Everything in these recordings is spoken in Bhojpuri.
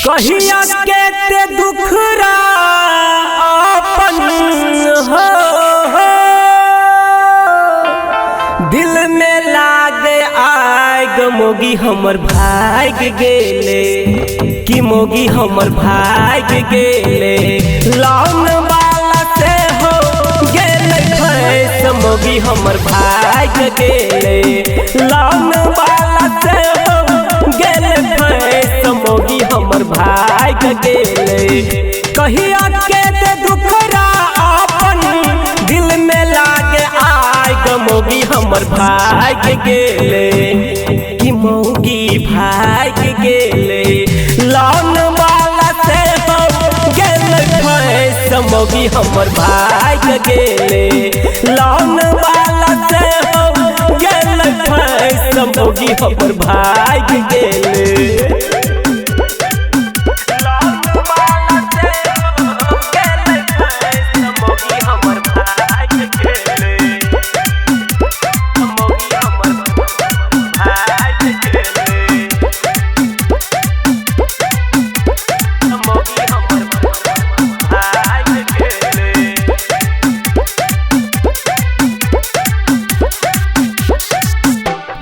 कहिया के ते दुखरा अपन हो दिल में लागे आग मोगी हमर भाग गेले कि मोगी हमर भाग गेले लौन वाला से हो गेले फैस मोगी हमर भाग गेले लौन वाला से हो गेले फैस मोगी हमर भाग गेले कहिया के ते दुखरा अपन दिल में लागे आग मोगी हमर भाग गेले कि मोगी भाग गेले लौन वाला से हो गेले फैस मोगी हमर भाग गेले लौन वाला से हो गेले फैस मोगी हमर भाग गेले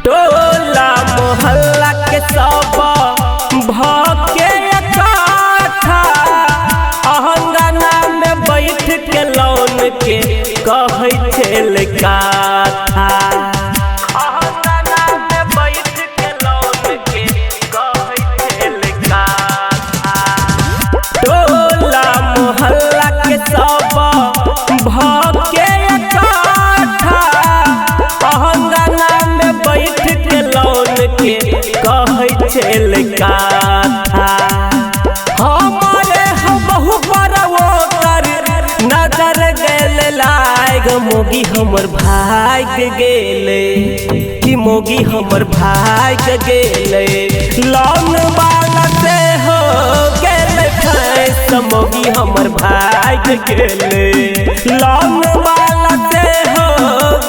टोला मोहल्ला के सब भके इकट्ठा अहंगना में बैठ के लौन के कहै छेल काथा अहंगना में बैठ के लौन के कहै छेल काथा टोला मोहल्ला के सब भके इकट्ठा अहंगना में बैठ के लौन के कहै छेल काथा हमारे बहु पर ओकर नजर गेले लाग मोगी हमर भाग गेले कि मोगी हमर भाग गेले लौन वाला से हो गेले फैस मोगी हमर भाग गेले लौन वाला से हो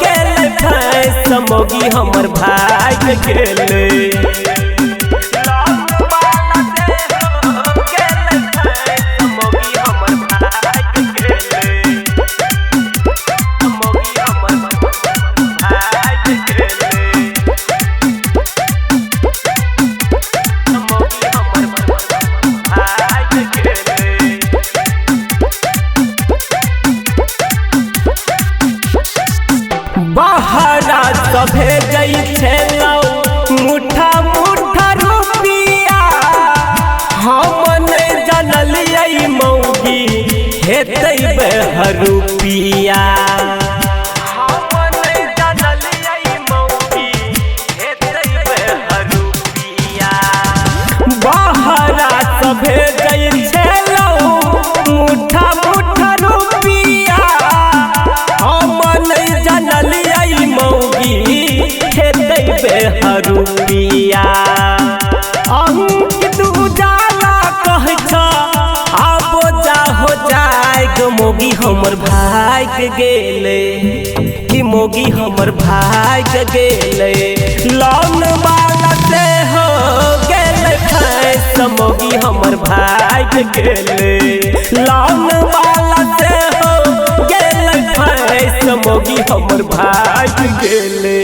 गेले फैस मोगी हमर भाग गेले बहरा सभे गई छेलौ मुठा मुठा रुपिया हम नहीं जानलियै मौगी हेतै बेहर रुपिया हम नहीं जानलियै मौगी हेतै बेहर रुपिया बहरा सभे गई छेलौ मुठा मुठा रुपिया हम नहीं जानलियै मौगी हेतै बेहर रुपिया अंकित उजाला कहै छ आबो जा हो जाएग मोगी हमर भाग गेले कि मोगी हमर भाग गेले लौन वाला से हो गेले फैस मोगी हमर भाग गेले लौन वाला से हो गेले फैस मोगी हमर भाग गेले।